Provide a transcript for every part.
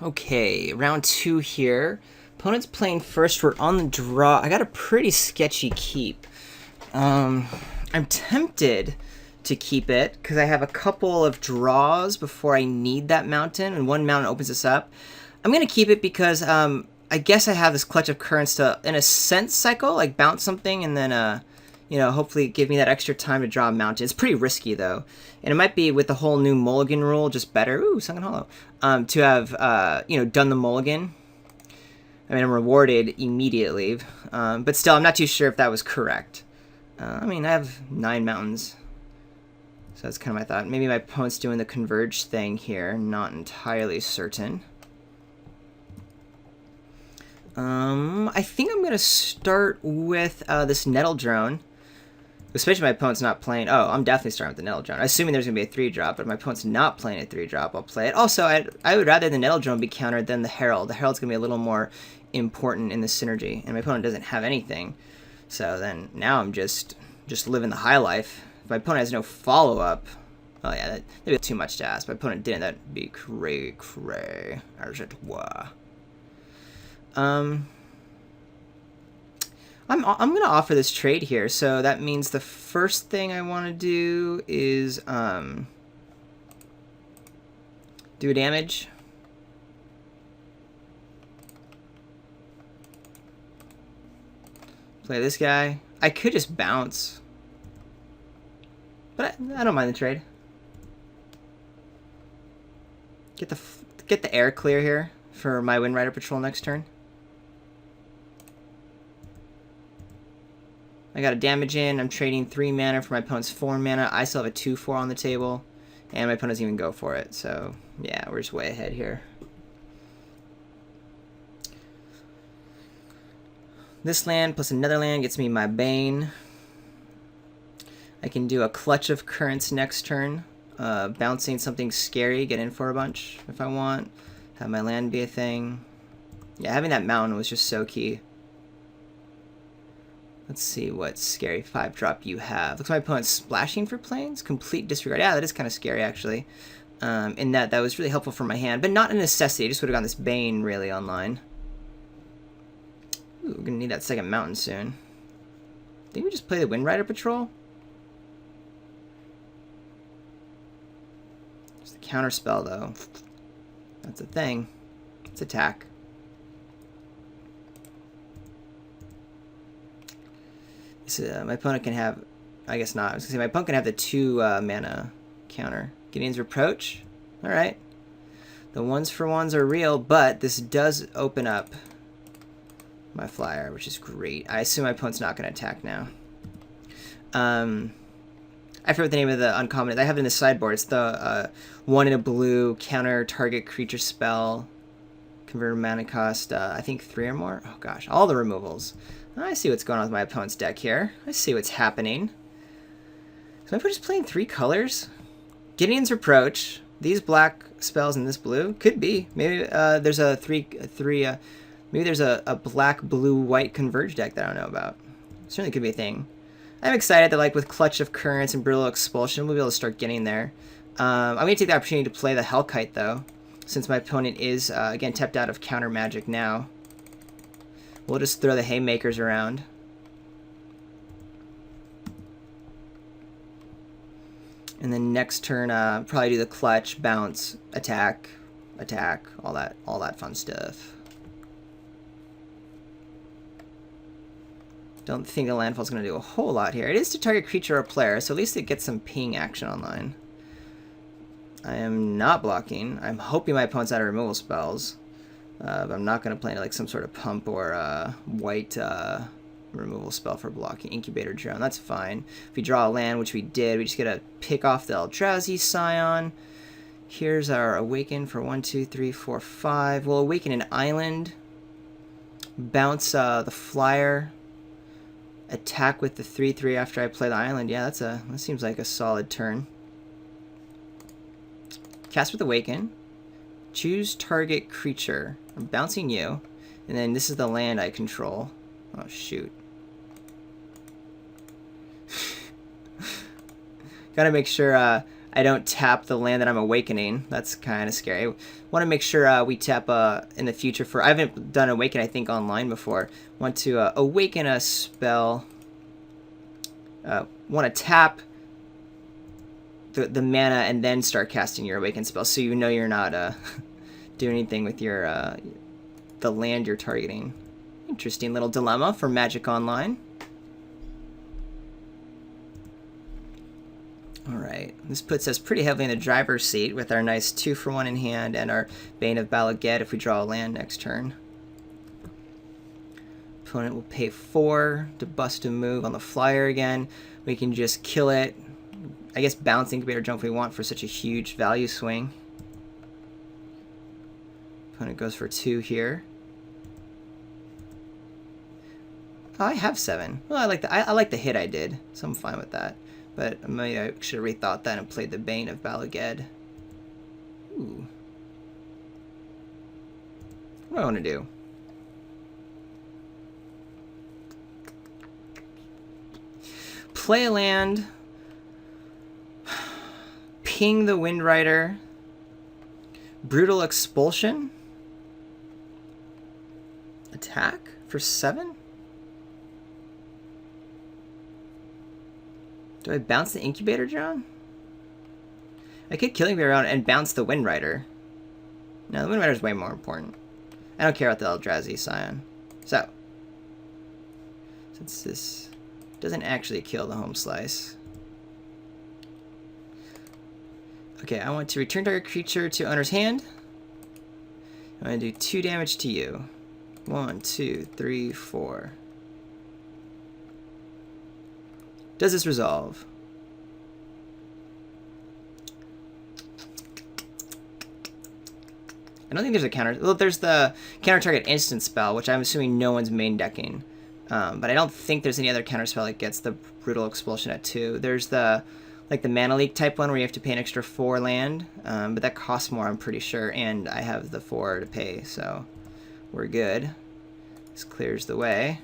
Okay, round 2 here. Opponent's playing first. We're on the draw. I got a pretty sketchy keep. I'm tempted to keep it because I have a couple of draws before I need that mountain, and one mountain opens this up. I'm going to keep it because I guess I have this clutch of currents to, in a sense, cycle, like bounce something and then, hopefully give me that extra time to draw a mountain. It's pretty risky, though. And it might be, with the whole new mulligan rule, just better, Sunken Hollow, to have, done the mulligan. I mean, I'm rewarded immediately, but still, I'm not too sure if that was correct. I have 9 mountains, so that's kind of my thought. Maybe my opponent's doing the converge thing here, not entirely certain. I think I'm going to start with this Nettle Drone. Especially my opponent's not playing... Oh, I'm definitely starting with the Nettle Drone. Assuming there's going to be a 3-drop, but if my opponent's not playing a 3-drop, I'll play it. Also, I would rather the Nettle Drone be countered than the Herald. The Herald's going to be a little more important in the synergy, and my opponent doesn't have anything. So then, now I'm just living the high life. If my opponent has no follow-up... Oh yeah, that'd be too much to ask. If my opponent didn't, that'd be cray. I'm going to offer this trade here, so that means the first thing I want to do is do damage. Play this guy. I could just bounce, but I don't mind the trade. Get the air clear here for my Wind Rider Patrol next turn. I got a damage in. I'm trading 3 mana for my opponent's 4 mana. I still have a 2/4 on the table, and my opponent doesn't even go for it. So yeah, we're just way ahead here. This land plus another land gets me my Bane. I can do a Clutch of Currents next turn, bouncing something scary, get in for a bunch if I want. Have my land be a thing. Yeah, having that mountain was just so key. Let's see what scary 5-drop you have. Looks like my opponent's splashing for planes. Complete disregard. Yeah, that is kind of scary, actually. In that was really helpful for my hand, but not a necessity. I just would have gotten this Bane really online. Ooh, we're going to need that second mountain soon. Didn't we just play the Wind Rider Patrol? It's the counter spell, though. That's a thing. It's attack. So, my opponent can have... I guess not. I was going to say my opponent can have the 2 mana counter. Gideon's Reproach. Alright. The 1s-for-1s are real, but this does open up my flyer, which is great. I assume my opponent's not going to attack now. I forget what the name of the uncommon is. I have it in the sideboard. It's the 1 in a blue counter target creature spell. Convert mana cost, I think 3 or more. Oh gosh, all the removals. I see what's going on with my opponent's deck here. I see what's happening. So my opponent's playing 3 colors. Gideon's Reproach. These black spells and this blue could be. Maybe there's a maybe there's a black, blue, white converge deck that I don't know about. Certainly could be a thing. I'm excited that, like, with Clutch of Currents and Brutal Expulsion, we'll be able to start getting there. I'm going to take the opportunity to play the Hellkite, though, since my opponent is, again, tapped out of counter magic now. We'll just throw the Haymakers around. And then next turn, probably do the Clutch, bounce, attack, all that fun stuff. Don't think the landfall's going to do a whole lot here. It is to target creature or player, so at least it gets some ping action online. I am not blocking. I'm hoping my opponent's out of removal spells. But I'm not going to play like some sort of pump or white removal spell for blocking. Incubator Drone, that's fine. If we draw a land, which we did, we just get to pick off the Eldrazi Scion. Here's our Awaken for 1, 2, 3, 4, 5. We'll Awaken an island. Bounce the flyer. Attack with the 3/3 after I play the island. Yeah, that seems like a solid turn. Cast with Awaken. Choose target creature. I'm bouncing you. And then this is the land I control. Oh, shoot. Gotta make sure I don't tap the land that I'm awakening. That's kind of scary. Want to make sure we tap in the future for... I haven't done awaken, I think, online before. Want to awaken a spell. Want to tap the mana and then start casting your awaken spell, so you know you're not doing anything with your the land you're targeting. Interesting little dilemma for Magic Online. Alright, this puts us pretty heavily in the driver's seat with our nice 2-for-1 in hand and our Bane of Balaged if we draw a land next turn. Opponent will pay 4 to bust a move on the flyer again. We can just kill it. I guess bounce Incubator Jump if we want for such a huge value swing. Opponent goes for 2 here. Oh, I have 7. Well, I like the hit I did, so I'm fine with that. But maybe I should have rethought that and played the Bane of Balaged. Ooh. What do I want to do? Play a land. Ping the Wind Rider. Brutal Expulsion. Attack for 7? Do I bounce the Incubator Drone? I could kill Incubator Drone and bounce the Wind Rider. No, the Wind Rider is way more important. I don't care about the Eldrazi Scion. So, since this doesn't actually kill the home slice. Okay, I want to return target creature to owner's hand. I'm going to do 2 damage to you. 1, 2, 3, 4. Does this resolve? I don't think there's a counter. Well, there's the counter target instant spell, which I'm assuming no one's main decking. But I don't think there's any other counter spell that gets the Brutal Expulsion at 2. There's the the Mana Leak type one where you have to pay an extra 4 land, but that costs more, I'm pretty sure, and I have the 4 to pay, so we're good. This clears the way.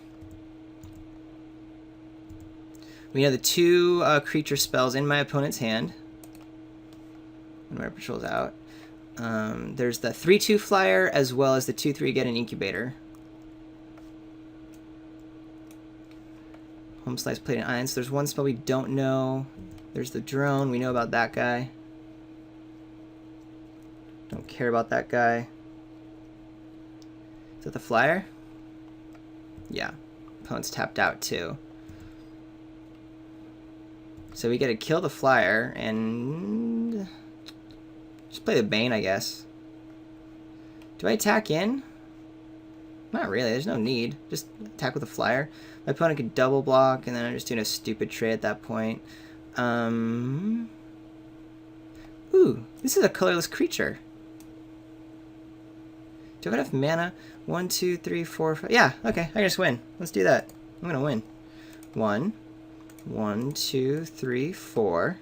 We know the 2 creature spells in my opponent's hand. When my patrol's out. There's the 3/2 flyer as well as the 2/3 get an incubator. Home slice plate and iron. So there's one spell we don't know. There's the drone. We know about that guy. Don't care about that guy. Is that the flyer? Yeah. Opponent's tapped out too. So we get to kill the flyer and just play the Bane, I guess. Do I attack in? Not really. There's no need. Just attack with a flyer. My opponent could double block, and then I'm just doing a stupid trade at that point. Ooh, this is a colorless creature. Do I have enough mana? 1, 2, 3, 4, 5. Yeah, okay. I just win. Let's do that. I'm gonna win. 1, 2, 3, 4.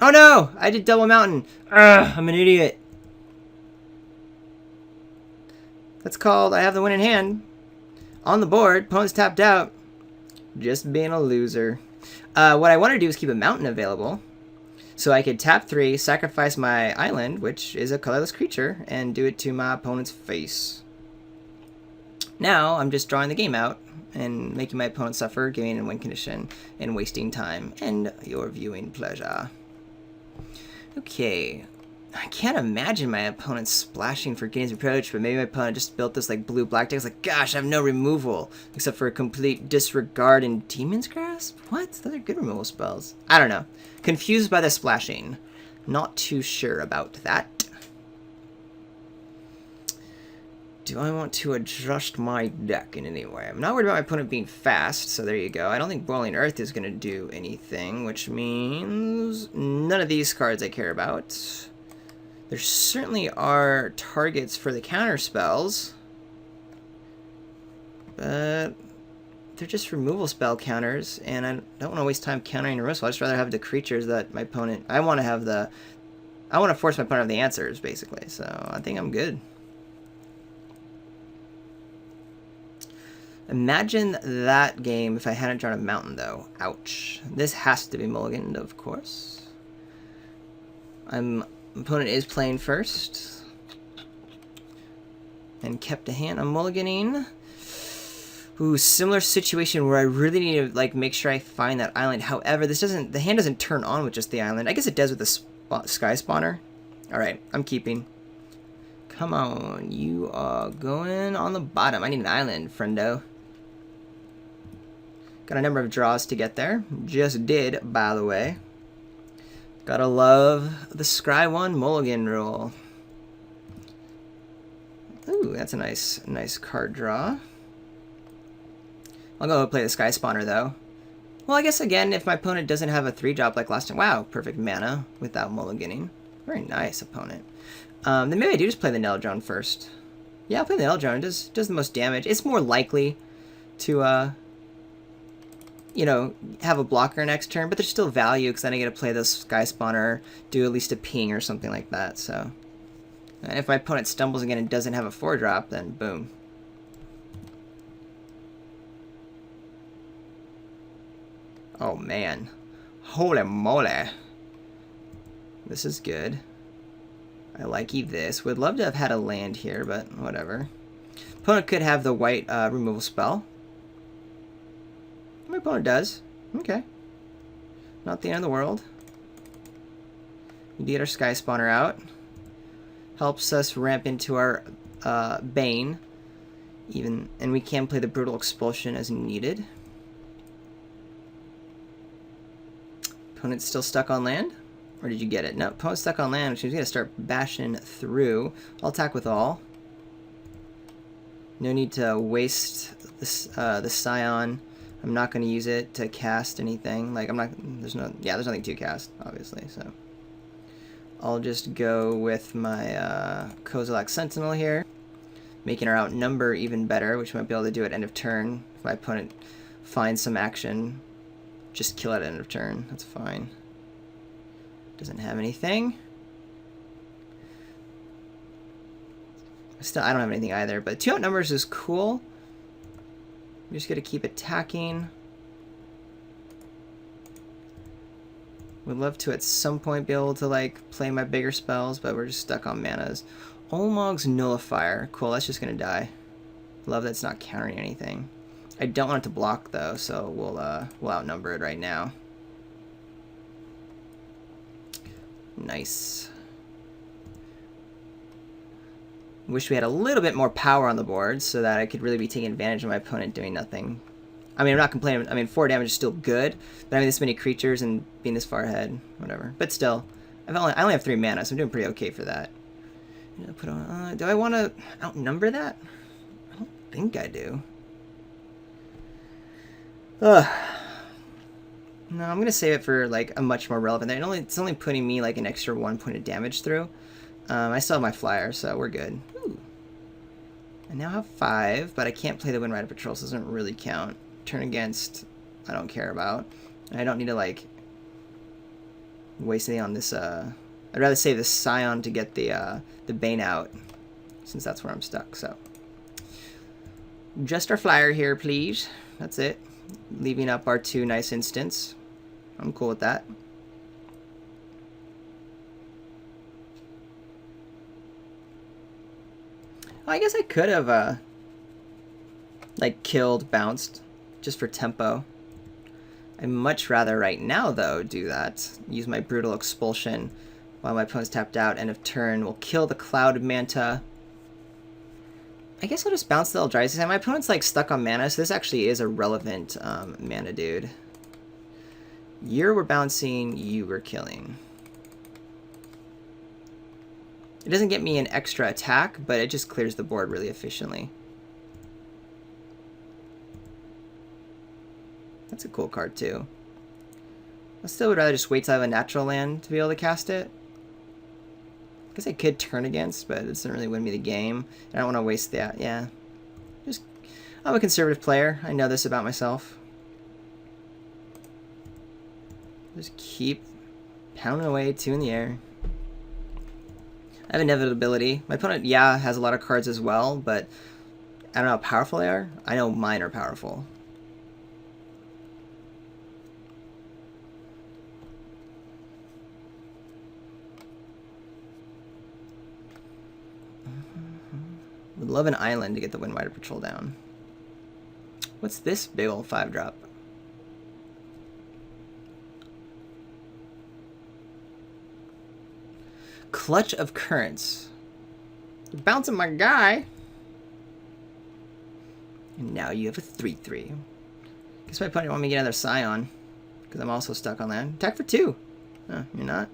Oh no! I did double mountain. Ugh, I'm an idiot. That's called I have the win in hand. On the board, opponent's tapped out. Just being a loser. What I want to do is keep a mountain available. So I could tap 3, sacrifice my island, which is a colorless creature, and do it to my opponent's face. Now, I'm just drawing the game out and making my opponent suffer, gaining a win condition, and wasting time and your viewing pleasure. Okay. I can't imagine my opponent splashing for Gain's Approach, but maybe my opponent just built this blue-black deck. It's like, gosh, I have no removal, except for a complete disregard and Demon's Grasp? What? Those are good removal spells. I don't know. Confused by the splashing. Not too sure about that. Do I want to adjust my deck in any way? I'm not worried about my opponent being fast, so there you go. I don't think Boiling Earth is going to do anything, which means none of these cards I care about. There certainly are targets for the counter spells, but they're just removal spell counters, and I don't want to waste time countering a removal. I'd just rather have the creatures that my opponent... I want to force my opponent to have the answers, basically, so I think I'm good. Imagine that game if I hadn't drawn a mountain, though. Ouch. This has to be mulliganed, of course. Opponent is playing first. And kept a hand on mulliganing. Ooh, similar situation where I really need to like make sure I find that island. However, the hand doesn't turn on with just the island. I guess it does with the sky spawner. All right, I'm keeping. Come on, you are going on the bottom. I need an island, friendo. Got a number of draws to get there. Just did, by the way. Gotta love the Scry 1 mulligan rule. Ooh, that's a nice card draw. I'll go play the Sky Spawner, though. Well, I guess, again, if my opponent doesn't have a 3-drop like last time... Wow, perfect mana without mulliganing. Very nice, opponent. Then maybe I do just play the Neldrone first. Yeah, I'll play the Neldrone. It does the most damage. It's more likely to, you know, have a blocker next turn, but there's still value, because then I get to play the Sky Spawner, do at least a ping or something like that, so... And if my opponent stumbles again and doesn't have a 4-drop, then boom. Oh, man. Holy moly. This is good. I like this. Would love to have had a land here, but whatever. Opponent could have the white removal spell. My opponent does. Okay. Not the end of the world. We get our Sky Spawner out. Helps us ramp into our Bane. And we can play the Brutal Expulsion as needed. Opponent's still stuck on land? Or did you get it? No, opponent's stuck on land, which means we gotta start bashing through. I'll attack with all. No need to waste this, the Scion. I'm not gonna use it to cast anything. Like, there's nothing to cast, obviously, so. I'll just go with my Kozilek Sentinel here. Making our outnumber even better, which we might be able to do at end of turn. If my opponent finds some action. Just kill at end of turn. That's fine. Doesn't have anything. I don't have anything either, but 2 outnumbers is cool. We just got to keep attacking. Would love to at some point be able to like play my bigger spells, but we're just stuck on manas. Olmog's Nullifier. Cool, that's just gonna die. Love that it's not countering anything. I don't want it to block though, so we'll outnumber it right now. Nice. Wish we had a little bit more power on the board so that I could really be taking advantage of my opponent doing nothing. I mean, I'm not complaining. I mean, 4 damage is still good, but having this many creatures and being this far ahead, whatever. But still, I only have 3 mana, so I'm doing pretty okay for that. Put on, do I want to outnumber that? I don't think I do. Ugh. No, I'm gonna save it for like a much more relevant. It's only putting me like an extra 1 point of damage through. I still have my flyer, so we're good. Ooh. I now have 5, but I can't play the Wind Rider Patrol, so it doesn't really count. Turn against, I don't care about. And I don't need to like waste anything on this. I'd rather save the Scion to get the Bane out, since that's where I'm stuck. So just our flyer here, please. That's it. Leaving up our 2 nice instants. I'm cool with that. I guess I could have like killed, bounced, just for tempo. I'd much rather right now though do that. Use my Brutal Expulsion while my opponent's tapped out. End of turn, we'll kill the Cloud Manta. I guess I'll just bounce the Eldrazi. My opponent's like stuck on mana, so this actually is a relevant mana dude. You were bouncing, you were killing. It doesn't get me an extra attack, but it just clears the board really efficiently. That's a cool card too. I still would rather just wait till I have a natural land to be able to cast it. I guess I could turn against, but it doesn't really win me the game. I don't want to waste that. Yeah. I'm a conservative player. I know this about myself. Just keep pounding away, 2 in the air. I have Inevitability. My opponent, yeah, has a lot of cards as well, but I don't know how powerful they are. I know mine are powerful. Would love an island to get the Windrider Patrol down. What's this big old 5-drop? Clutch of Currents. You're bouncing my guy. And now you have a 3/3. Guess my opponent want me to get another Scion. Because I'm also stuck on that. Attack for 2. Oh, you're not?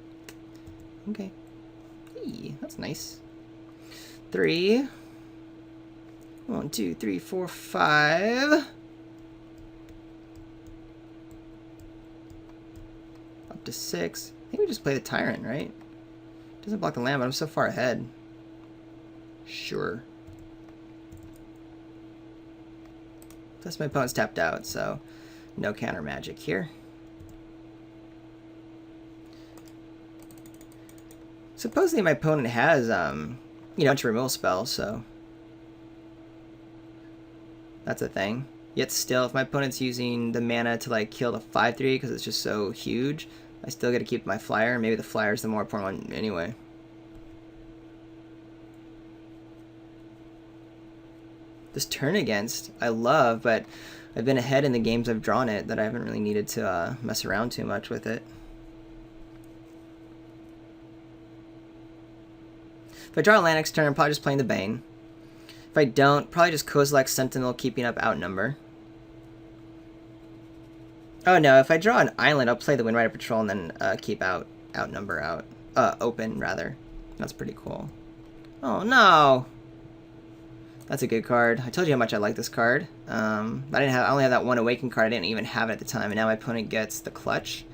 Okay. Hey, that's nice. 3. 1, 2, 3, 4, 5. Up to 6. I think we just play the Tyrant, right? Doesn't block the land, but I'm so far ahead. Sure. Plus my opponent's tapped out, so no counter magic here. Supposedly my opponent has, you know, to removal spell, so that's a thing. Yet still, if my opponent's using the mana to like kill the 5/3 because it's just so huge, I still got to keep my flyer. Maybe the flyer is the more important one anyway. This turn against, I love, but I've been ahead in the games I've drawn it that I haven't really needed to mess around too much with it. If I draw a land next turn, I'm probably just playing the Bane. If I don't, probably just Kozilek Sentinel, keeping up Outnumber. Oh no, if I draw an island, I'll play the Windrider Patrol and then keep Outnumber out. Open, rather. That's pretty cool. Oh no! That's a good card. I told you how much I like this card. I only have that one Awaken card. I didn't even have it at the time, and now my opponent gets the Clutch.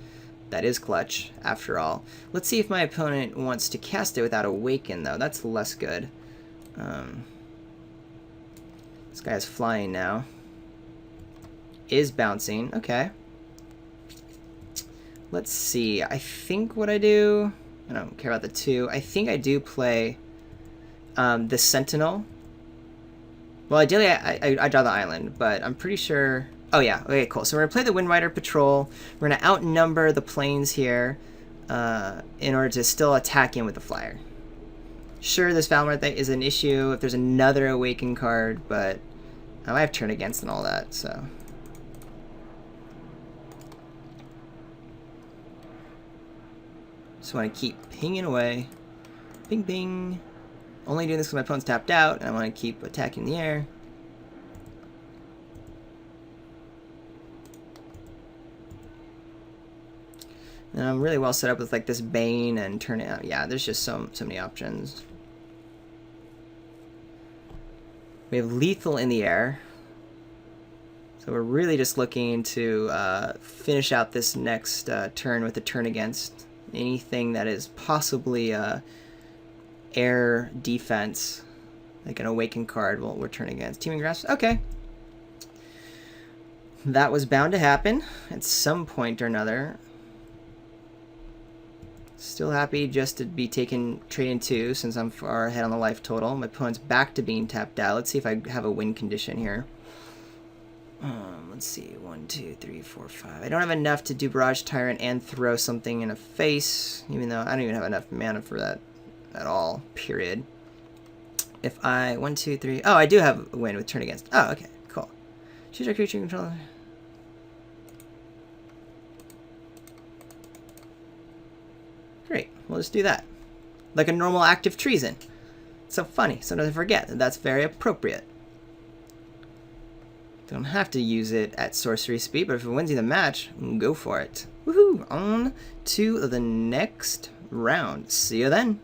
That is Clutch, after all. Let's see if my opponent wants to cast it without Awaken, though. That's less good. This guy is flying now. Is bouncing. Okay. Let's see. I think what I do... I don't care about the 2. I think I do play the Sentinel. Well, ideally, I draw the island, but I'm pretty sure... Oh, yeah. Okay, cool. So we're going to play the Windrider Patrol. We're going to outnumber the planes here in order to still attack in with the flyer. Sure, this Valmar thing is an issue if there's another Awaken card, but I have turn against and all that, so... Just want to keep pinging away. Bing, bing. Only doing this because my opponent's tapped out, and I want to keep attacking the air. And I'm really well set up with like this Bane and turn it out. Yeah, there's just so many options. We have lethal in the air. So we're really just looking to finish out this next turn with a turn against. Anything that is possibly air defense, like an Awaken card, we'll turn against. Teaming Grasp, okay. That was bound to happen at some point or another. Still happy just to be taking trading 2 since I'm far ahead on the life total. My opponent's back to being tapped out. Let's see if I have a win condition here. Let's see, 1, 2, 3, 4, 5. I don't have enough to do Barrage Tyrant and throw something in a face, even though I don't even have enough mana for that at all, period. If I, 1, 2, 3, oh, I do have a win with turn against. Oh, okay, cool. Choose our creature controller. Great, we'll just do that. Like a normal active treason. It's so funny, sometimes I forget that that's very appropriate. Don't have to use it at sorcery speed, but if it wins you the match, go for it. Woohoo! On to the next round. See you then.